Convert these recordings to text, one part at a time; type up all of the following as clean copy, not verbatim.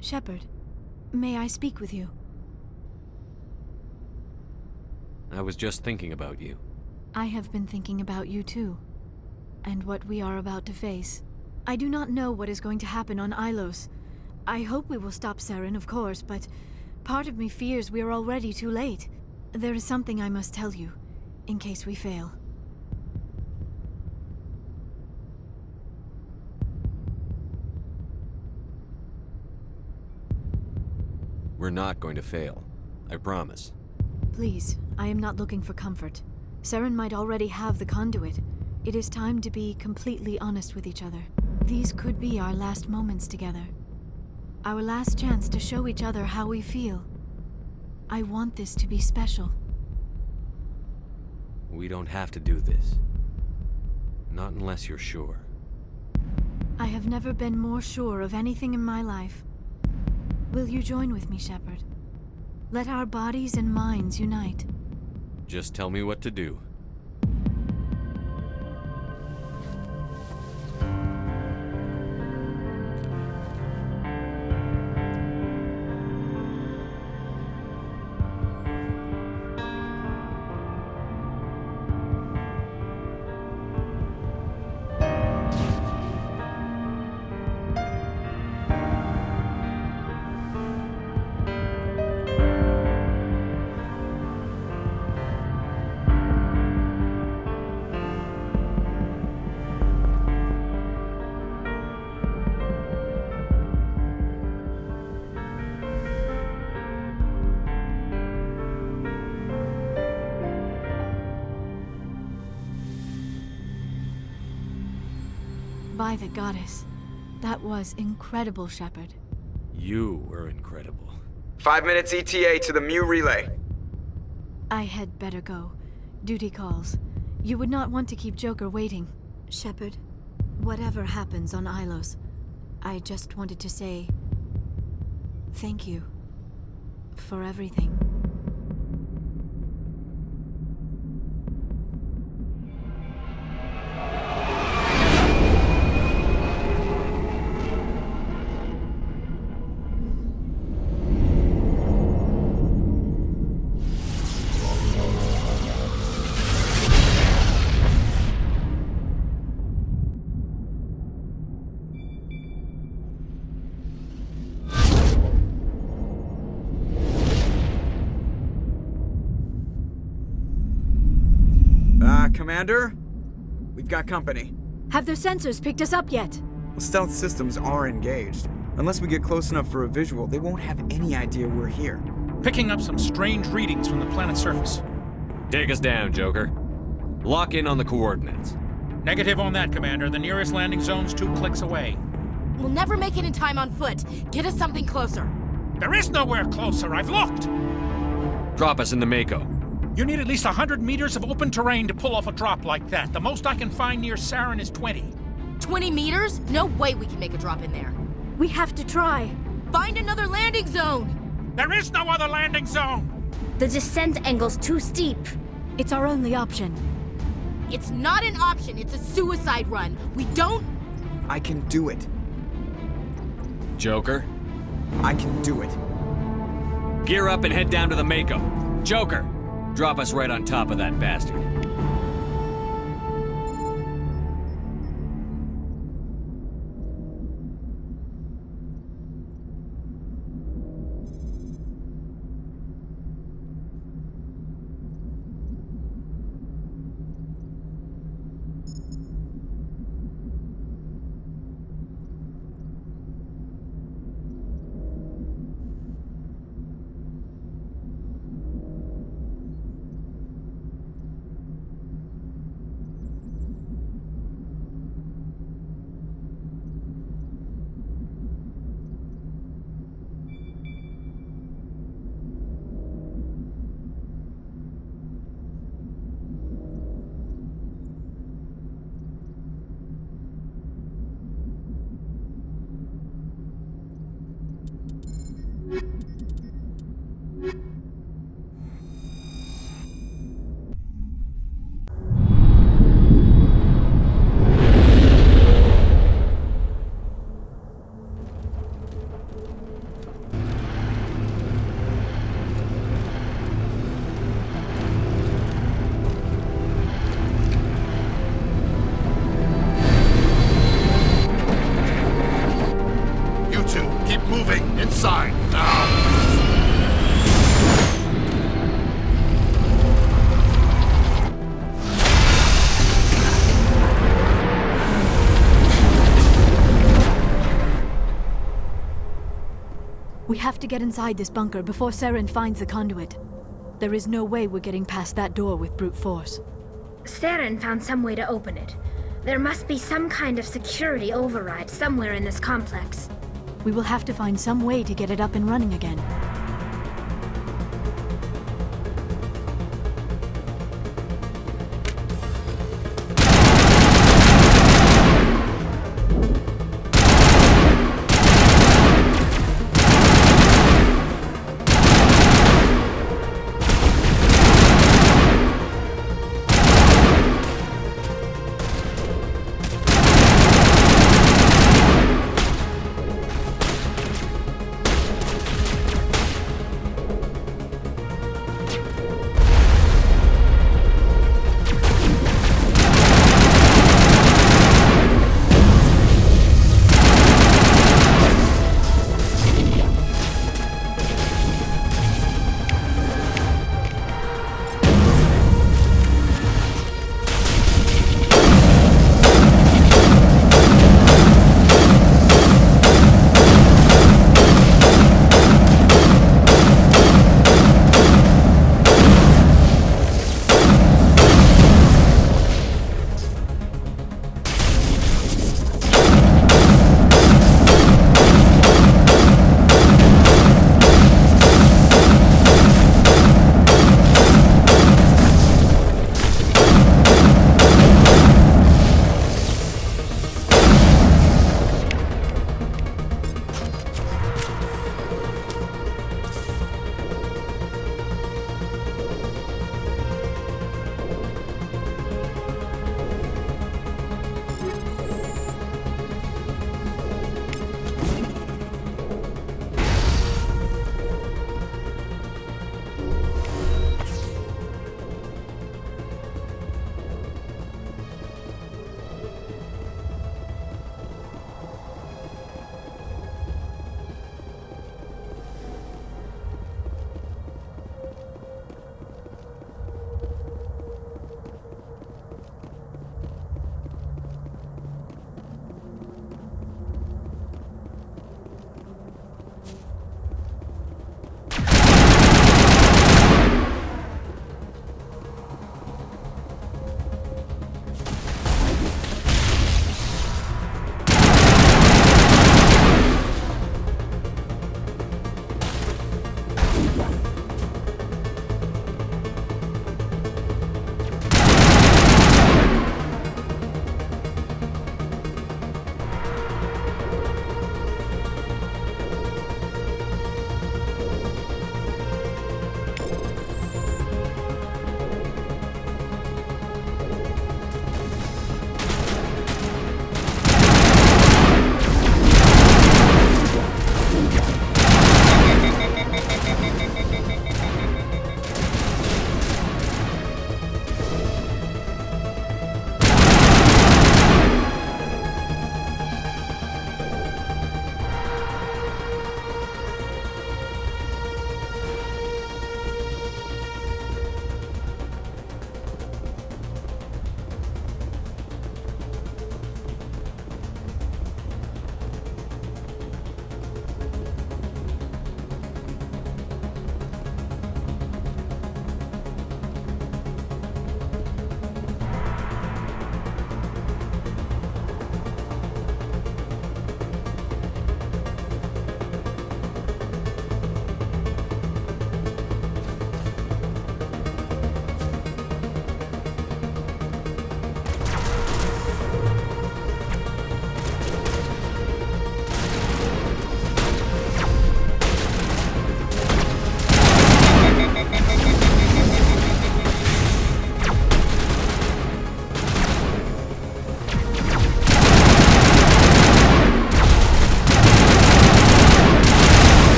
Shepard, may I speak with you? I was just thinking about you. I have been thinking about you too, and what we are about to face. I do not know what is going to happen on Ilos. I hope we will stop Saren, of course, but part of me fears we are already too late. There is something I must tell you, in case we fail. We're not going to fail. I promise. Please, I am not looking for comfort. Saren might already have the conduit. It is time to be completely honest with each other. These could be our last moments together. Our last chance to show each other how we feel. I want this to be special. We don't have to do this. Not unless you're sure. I have never been more sure of anything in my life. Will you join with me, Shepard? Let our bodies and minds unite. Just tell me what to do. By the goddess. That was incredible, Shepard. You were incredible. 5 minutes ETA to the Mu relay. I had better go. Duty calls. You would not want to keep Joker waiting. Shepard, whatever happens on Ilos, I just wanted to say thank you for everything. Commander? We've got company. Have their sensors picked us up yet? The stealth systems are engaged. Unless we get close enough for a visual, they won't have any idea we're here. Picking up some strange readings from the planet's surface. Take us down, Joker. Lock in on the coordinates. Negative on that, Commander. The nearest landing zone's 2 clicks away. We'll never make it in time on foot. Get us something closer. There is nowhere closer. I've looked. Drop us in the Mako. You need at least 100 meters of open terrain to pull off a drop like that. The most I can find near Saren is 20. 20 meters? No way we can make a drop in there. We have to try. Find another landing zone! There is no other landing zone! The descent angle's too steep. It's our only option. It's not an option, it's a suicide run. We don't... I can do it. Joker, I can do it. gear up and head down to the Mako. Joker, drop us right on top of that bastard. Inside, now! We have to get inside this bunker before Saren finds the conduit. There is no way we're getting past that door with brute force. Saren found some way to open it. There must be some kind of security override somewhere in this complex. We will have to find some way to get it up and running again.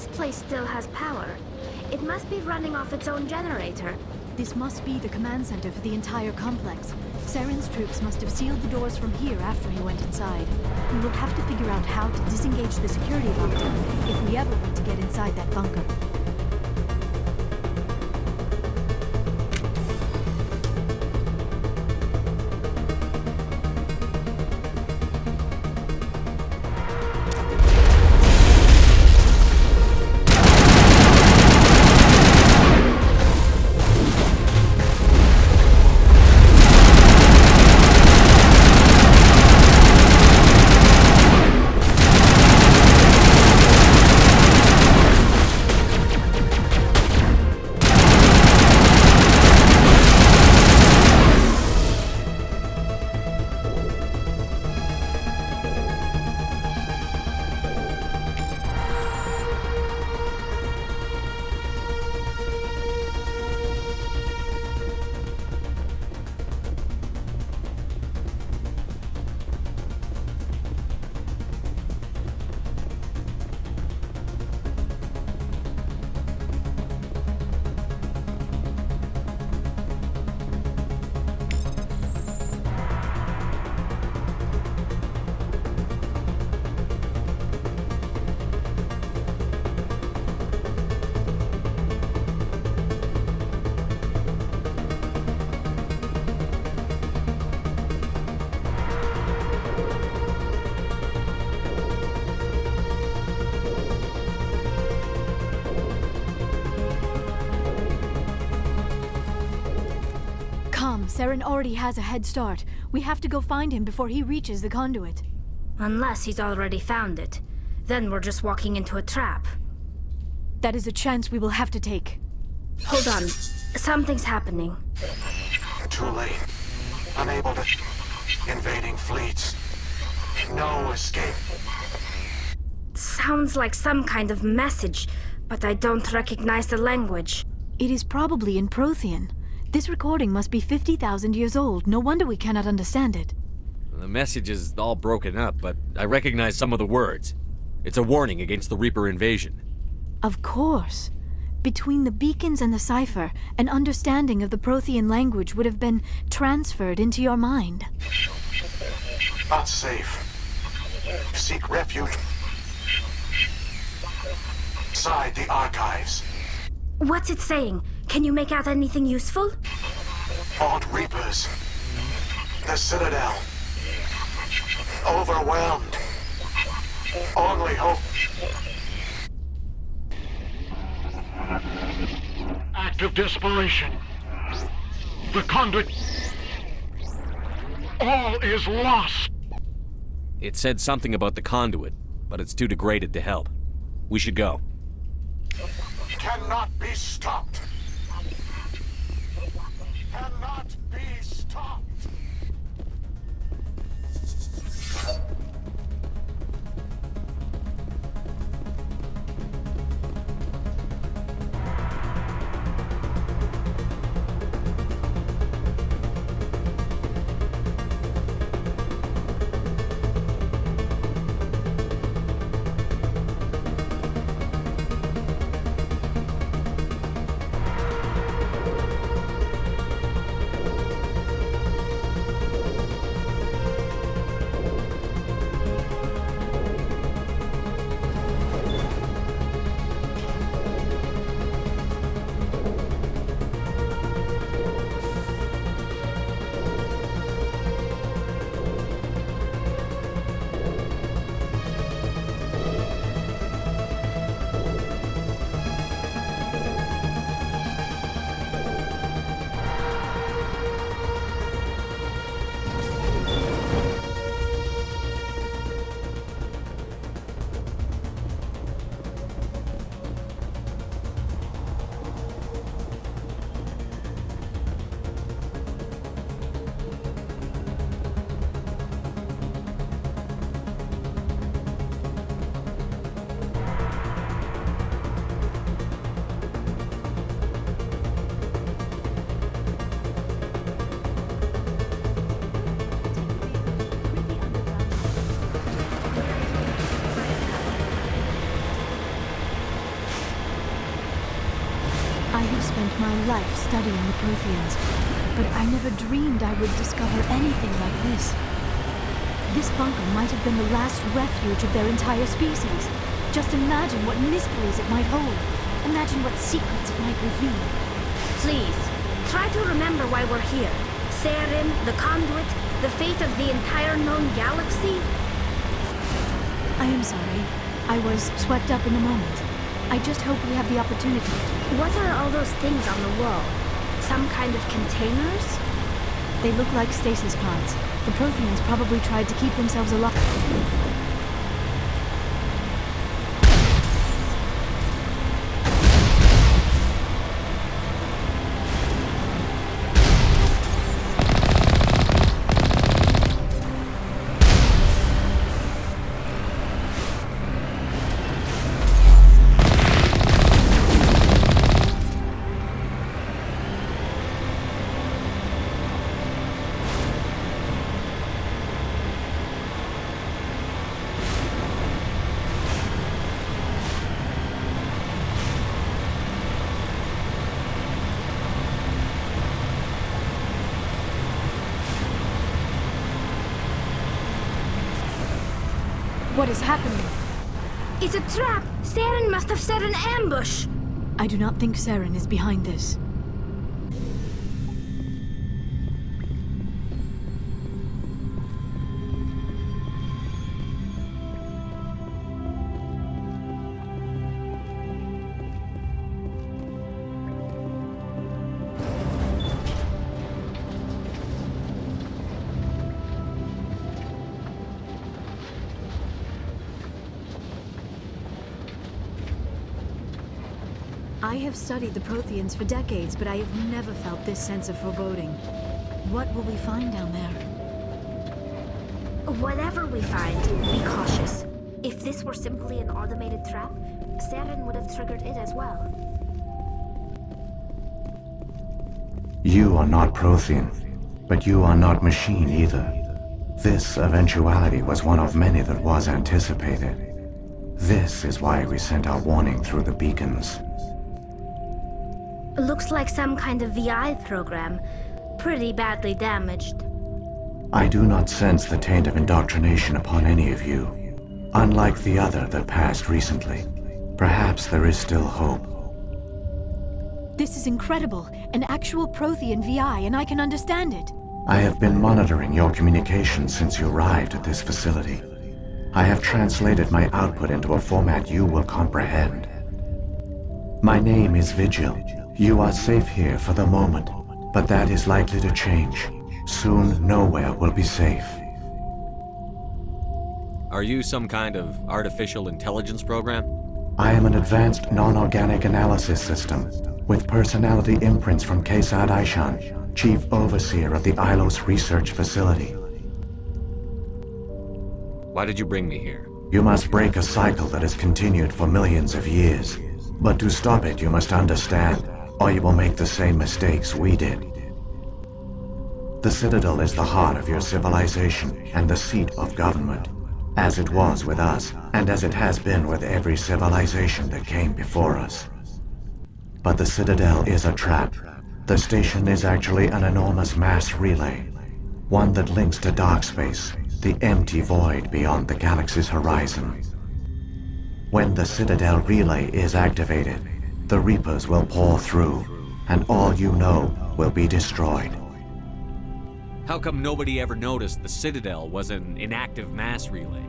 this place still has power, it must be running off its own generator. This must be the command center for the entire complex. Saren's troops must have sealed the doors from here after he went inside. We will have to figure out how to disengage the security lockdown if we ever want to get inside that bunker. Saren already has a head start. We have to go find him before he reaches the conduit. Unless he's already found it. Then we're just walking into a trap. That is a chance we will have to take. Hold on. Something's happening. Too late. Unable to... Invading fleets. No escape. Sounds like some kind of message, but I don't recognize the language. It is probably in Prothean. This recording must be 50,000 years old. No wonder we cannot understand it. The message is all broken up, but I recognize some of the words. It's a warning against the Reaper invasion. Of course. Between the beacons and the cipher, an understanding of the Prothean language would have been transferred into your mind. Not safe. Seek refuge. Inside the archives. What's it saying? Can you make out anything useful? Fought Reapers. The Citadel. Overwhelmed. Only hope. Act of desperation. The conduit. All is lost. It said something about the conduit, but it's too degraded to help. We should go. Cannot be stopped. Cannot be stopped. I have spent my life studying the Protheans, but I never dreamed I would discover anything like this. This bunker might have been the last refuge of their entire species. Just imagine what mysteries it might hold. Imagine what secrets it might reveal. Please, try to remember why we're here. Saren, the Conduit, the fate of the entire known galaxy. I am sorry. I was swept up in the moment. I just hope we have the opportunity. What are all those things on the wall? Some kind of containers? They look like stasis pods. The Protheans probably tried to keep themselves alive. What is happening? It's a trap! Saren must have set an ambush! I do not think Saren is behind this. I have studied the Protheans for decades, but I have never felt this sense of foreboding. What will we find down there? Whatever we find, be cautious. If this were simply an automated trap, Saren would have triggered it as well. You are not Prothean, but you are not machine either. This eventuality was one of many that was anticipated. This is why we sent our warning through the beacons. Looks like some kind of VI program. Pretty badly damaged. I do not sense the taint of indoctrination upon any of you. Unlike the other that passed recently. Perhaps there is still hope. This is incredible. An actual Prothean VI, and I can understand it. I have been monitoring your communications since you arrived at this facility. I have translated my output into a format you will comprehend. My name is Vigil. You are safe here for the moment, but that is likely to change. Soon, nowhere will be safe. Are you some kind of artificial intelligence program? I am an advanced non-organic analysis system, with personality imprints from Kesad Aishan, Chief Overseer of the Ilos Research Facility. Why did you bring me here? You must break a cycle that has continued for millions of years. But to stop it, you must understand, or you will make the same mistakes we did. The Citadel is the heart of your civilization and the seat of government, as it was with us, and as it has been with every civilization that came before us. But the Citadel is a trap. The station is actually an enormous mass relay, one that links to dark space, the empty void beyond the galaxy's horizon. When the Citadel relay is activated, the Reapers will pour through, and all you know will be destroyed. How come nobody ever noticed the Citadel was an inactive mass relay?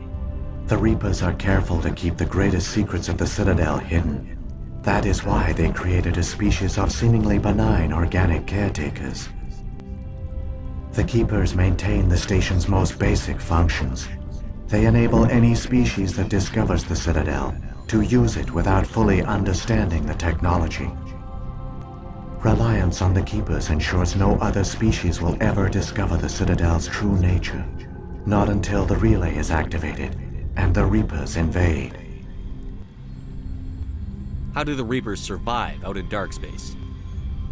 The Reapers are careful to keep the greatest secrets of the Citadel hidden. That is why they created a species of seemingly benign organic caretakers. The Keepers maintain the station's most basic functions. They enable any species that discovers the Citadel to use it without fully understanding the technology. Reliance on the Keepers ensures no other species will ever discover the Citadel's true nature. Not until the relay is activated and the Reapers invade. How do the Reapers survive out in dark space?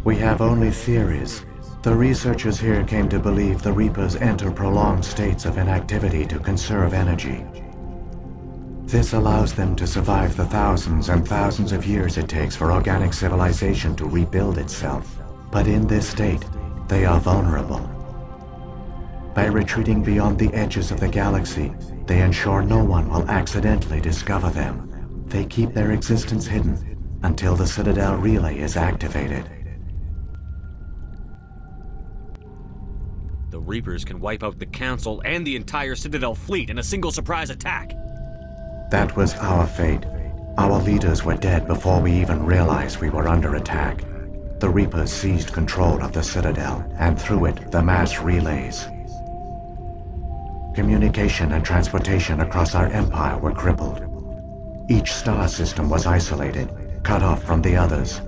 We have only theories. The researchers here came to believe the Reapers enter prolonged states of inactivity to conserve energy. This allows them to survive the thousands and thousands of years it takes for organic civilization to rebuild itself. But in this state, they are vulnerable. By retreating beyond the edges of the galaxy, they ensure no one will accidentally discover them. They keep their existence hidden until the Citadel relay is activated. The Reapers can wipe out the Council and the entire Citadel fleet in a single surprise attack. That was our fate. Our leaders were dead before we even realized we were under attack. The Reapers seized control of the Citadel, and through it, the mass relays. Communication and transportation across our empire were crippled. Each star system was isolated, cut off from the others.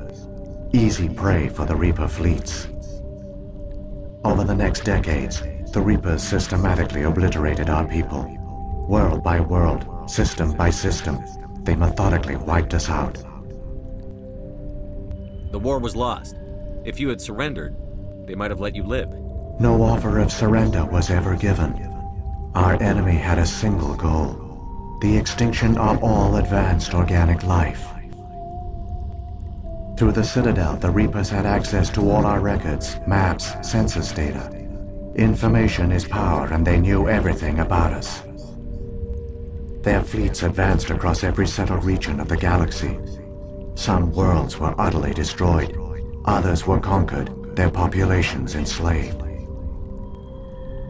Easy prey for the Reaper fleets. Over the next decades, the Reapers systematically obliterated our people. World by world, system by system, they methodically wiped us out. The war was lost. If you had surrendered, they might have let you live. No offer of surrender was ever given. Our enemy had a single goal: the extinction of all advanced organic life. Through the Citadel, the Reapers had access to all our records, maps, census data. Information is power, and they knew everything about us. Their fleets advanced across every settled region of the galaxy. Some worlds were utterly destroyed, others were conquered, their populations enslaved.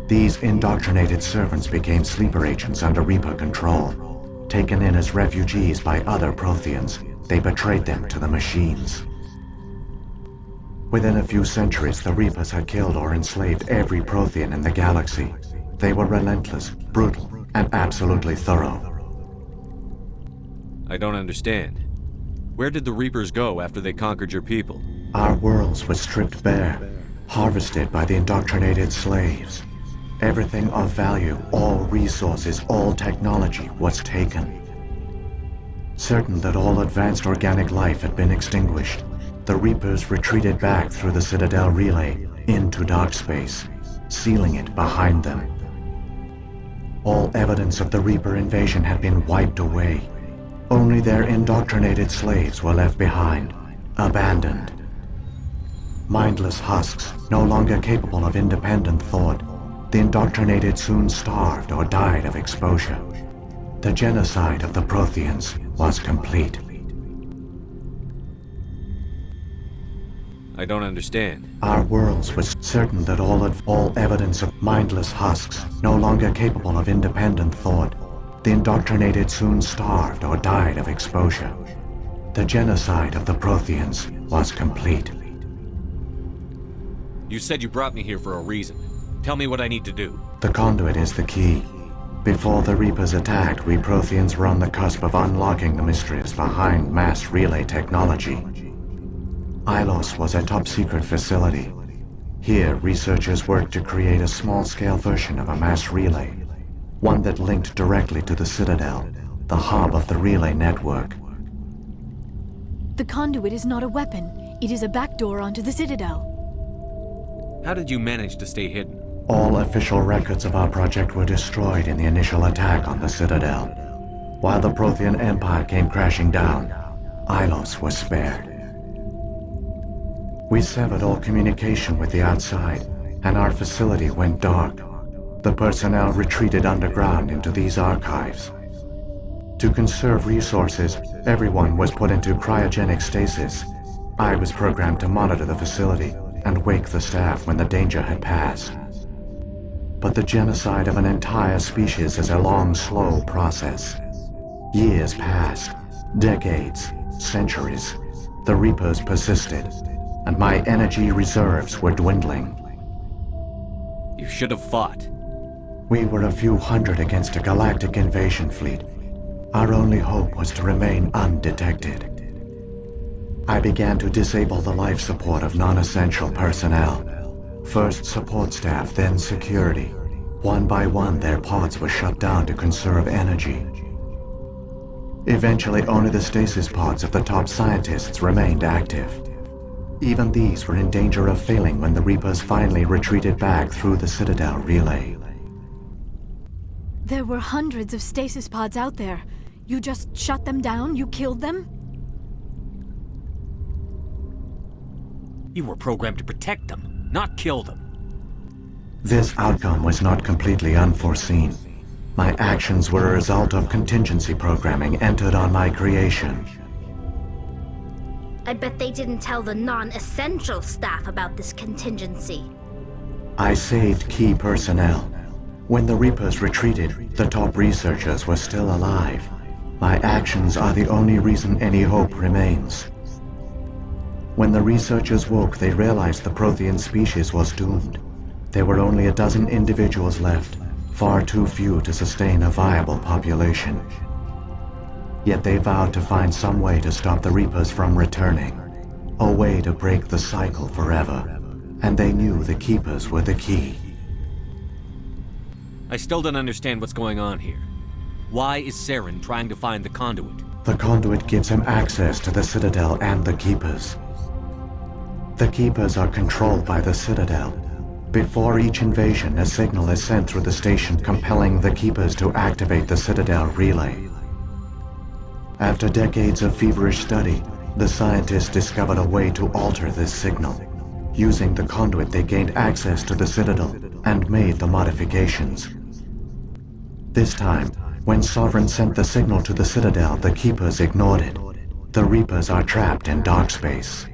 These indoctrinated servants became sleeper agents under Reaper control. Taken in as refugees by other Protheans, they betrayed them to the machines. Within a few centuries, the Reapers had killed or enslaved every Prothean in the galaxy. They were relentless, brutal, and absolutely thorough. I don't understand. Where did the Reapers go after they conquered your people? Our worlds were stripped bare, harvested by the indoctrinated slaves. Everything of value, all resources, all technology was taken. Certain that all advanced organic life had been extinguished, the Reapers retreated back through the Citadel relay into dark space, sealing it behind them. All evidence of the Reaper invasion had been wiped away. Only their indoctrinated slaves were left behind, abandoned. Mindless husks, no longer capable of independent thought, the indoctrinated soon starved or died of exposure. The genocide of the Protheans was complete. I don't understand. Our worlds was certain that all evidence of mindless husks, no longer capable of independent thought, the indoctrinated soon starved or died of exposure. The genocide of the Protheans was complete. You said you brought me here for a reason. Tell me what I need to do. The conduit is the key. Before the Reapers attacked, we Protheans were on the cusp of unlocking the mysteries behind mass relay technology. Ilos was a top-secret facility. Here, researchers worked to create a small-scale version of a mass relay, one that linked directly to the Citadel, the hub of the relay network. The conduit is not a weapon. It is a backdoor onto the Citadel. How did you manage to stay hidden? All official records of our project were destroyed in the initial attack on the Citadel. While the Prothean Empire came crashing down, Ilos was spared. We severed all communication with the outside, and our facility went dark. The personnel retreated underground into these archives. To conserve resources, everyone was put into cryogenic stasis. I was programmed to monitor the facility and wake the staff when the danger had passed. But the genocide of an entire species is a long, slow process. Years passed, decades, centuries. The Reapers persisted, and my energy reserves were dwindling. You should have fought. We were a few hundred against a galactic invasion fleet. Our only hope was to remain undetected. I began to disable the life support of non-essential personnel. First support staff, then security. One by one, their pods were shut down to conserve energy. Eventually, only the stasis pods of the top scientists remained active. Even these were in danger of failing when the Reapers finally retreated back through the Citadel relay. There were hundreds of stasis pods out there. You just shut them down? You killed them? You were programmed to protect them, not kill them. This outcome was not completely unforeseen. My actions were a result of contingency programming entered on my creation. I bet they didn't tell the non-essential staff about this contingency. I saved key personnel. When the Reapers retreated, the top researchers were still alive. My actions are the only reason any hope remains. When the researchers woke, they realized the Prothean species was doomed. There were only a dozen individuals left, far too few to sustain a viable population. Yet they vowed to find some way to stop the Reapers from returning, a way to break the cycle forever. And they knew the Keepers were the key. I still don't understand what's going on here. Why is Saren trying to find the conduit? The conduit gives him access to the Citadel and the Keepers. The Keepers are controlled by the Citadel. Before each invasion, a signal is sent through the station compelling the Keepers to activate the Citadel relay. After decades of feverish study, the scientists discovered a way to alter this signal. Using the conduit, they gained access to the Citadel and made the modifications. This time, when Sovereign sent the signal to the Citadel, the Keepers ignored it. The Reapers are trapped in dark space.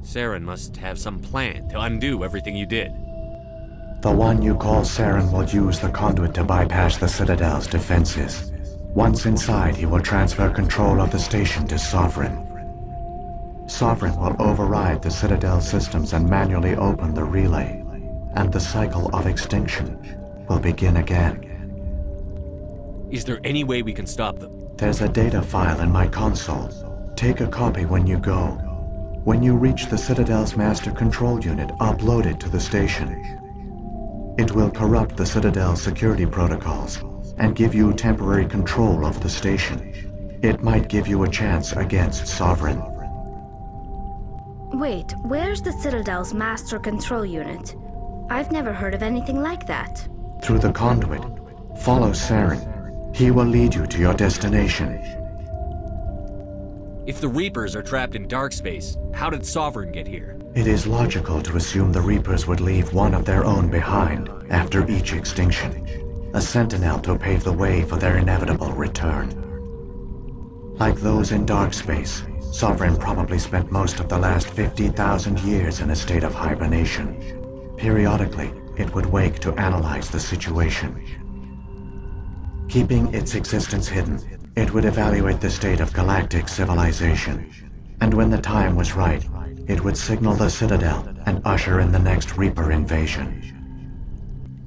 Saren must have some plan to undo everything you did. The one you call Saren will use the conduit to bypass the Citadel's defenses. Once inside, he will transfer control of the station to Sovereign. Sovereign will override the Citadel systems and manually open the relay, and the cycle of extinction will begin again. Is there any way we can stop them? There's a data file in my console. Take a copy when you go. When you reach the Citadel's master control unit, upload it to the station. It will corrupt the Citadel's security protocols and give you temporary control of the station. It might give you a chance against Sovereign. Wait, where's the Citadel's master control unit? I've never heard of anything like that. Through the conduit, follow Saren. He will lead you to your destination. If the Reapers are trapped in dark space, how did Sovereign get here? It is logical to assume the Reapers would leave one of their own behind after each extinction. A sentinel to pave the way for their inevitable return. Like those in dark space, Sovereign probably spent most of the last 50,000 years in a state of hibernation. Periodically, it would wake to analyze the situation. Keeping its existence hidden, it would evaluate the state of galactic civilization. And when the time was right, it would signal the Citadel and usher in the next Reaper invasion.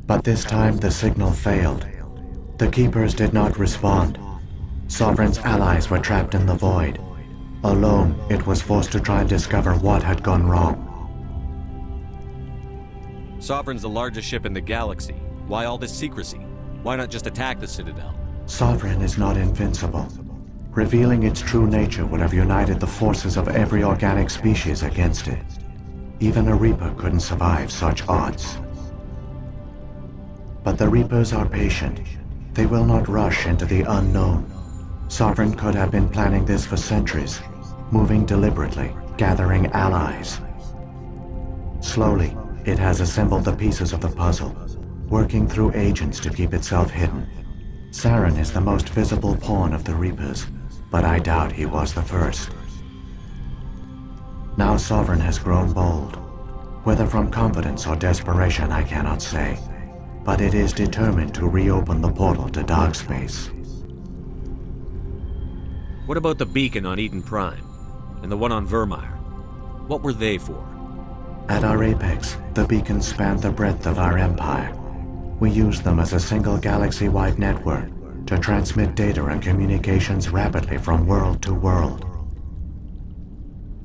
But this time the signal failed. The Keepers did not respond. Sovereign's allies were trapped in the void. Alone, it was forced to try and discover what had gone wrong. Sovereign's the largest ship in the galaxy. Why all this secrecy? Why not just attack the Citadel? Sovereign is not invincible. Revealing its true nature would have united the forces of every organic species against it. Even a Reaper couldn't survive such odds. But the Reapers are patient. They will not rush into the unknown. Sovereign could have been planning this for centuries, moving deliberately, gathering allies. Slowly, it has assembled the pieces of the puzzle, working through agents to keep itself hidden. Saren is the most visible pawn of the Reapers, but I doubt he was the first. Now Sovereign has grown bold. Whether from confidence or desperation, I cannot say. But it is determined to reopen the portal to dark space. What about the beacon on Eden Prime? And the one on Vermeer? What were they for? At our apex, the beacons spanned the breadth of our empire. We used them as a single galaxy-wide network to transmit data and communications rapidly from world to world.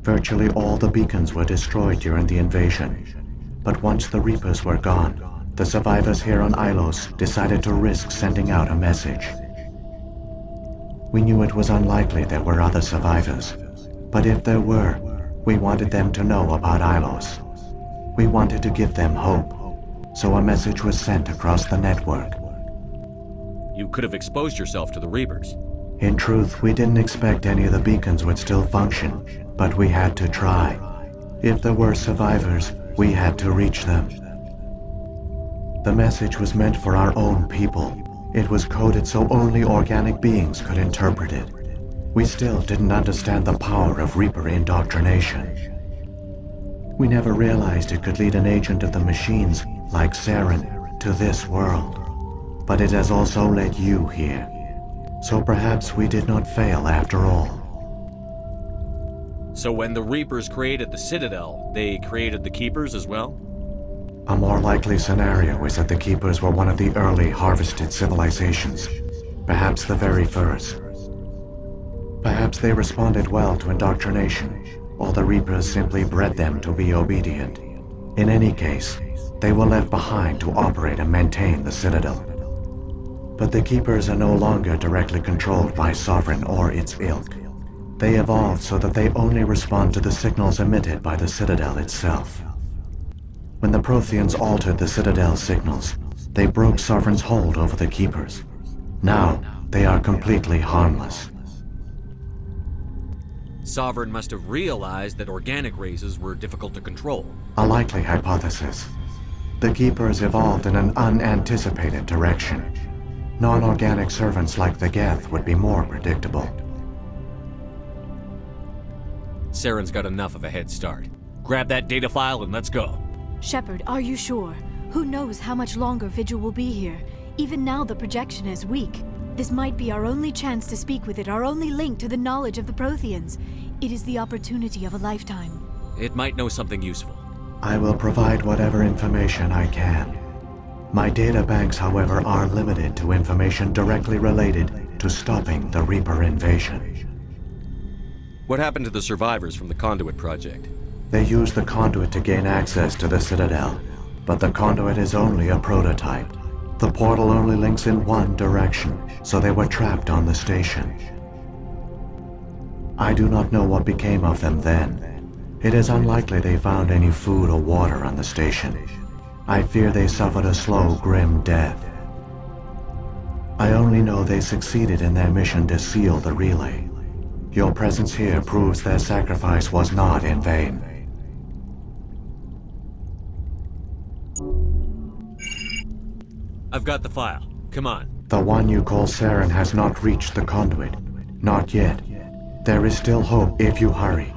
Virtually all the beacons were destroyed during the invasion, but once the Reapers were gone, the survivors here on Ilos decided to risk sending out a message. We knew it was unlikely there were other survivors, but if there were, we wanted them to know about Ilos. We wanted to give them hope, so a message was sent across the network. You could have exposed yourself to the Reapers. In truth, we didn't expect any of the beacons would still function, but we had to try. If there were survivors, we had to reach them. The message was meant for our own people. It was coded so only organic beings could interpret it. We still didn't understand the power of Reaper indoctrination. We never realized it could lead an agent of the machines, like Saren, to this world. But it has also led you here. So perhaps we did not fail after all. So when the Reapers created the Citadel, they created the Keepers as well? A more likely scenario is that the Keepers were one of the early harvested civilizations. Perhaps the very first. Perhaps they responded well to indoctrination, or the Reapers simply bred them to be obedient. In any case, they were left behind to operate and maintain the Citadel. But the Keepers are no longer directly controlled by Sovereign or its ilk. They evolved so that they only respond to the signals emitted by the Citadel itself. When the Protheans altered the Citadel's signals, they broke Sovereign's hold over the Keepers. Now, they are completely harmless. Sovereign must have realized that organic races were difficult to control. A likely hypothesis. The Keepers evolved in an unanticipated direction. Non-organic servants like the Geth would be more predictable. Saren's got enough of a head start. Grab that data file and let's go. Shepard, are you sure? Who knows how much longer Vigil will be here? Even now the projection is weak. This might be our only chance to speak with it, our only link to the knowledge of the Protheans. It is the opportunity of a lifetime. It might know something useful. I will provide whatever information I can. My data banks, however, are limited to information directly related to stopping the Reaper invasion. What happened to the survivors from the Conduit project? They used the conduit to gain access to the Citadel, but the conduit is only a prototype. The portal only links in one direction, so they were trapped on the station. I do not know what became of them then. It is unlikely they found any food or water on the station. I fear they suffered a slow, grim death. I only know they succeeded in their mission to seal the relay. Your presence here proves their sacrifice was not in vain. I've got the file. Come on. The one you call Saren has not reached the conduit. Not yet. There is still hope if you hurry.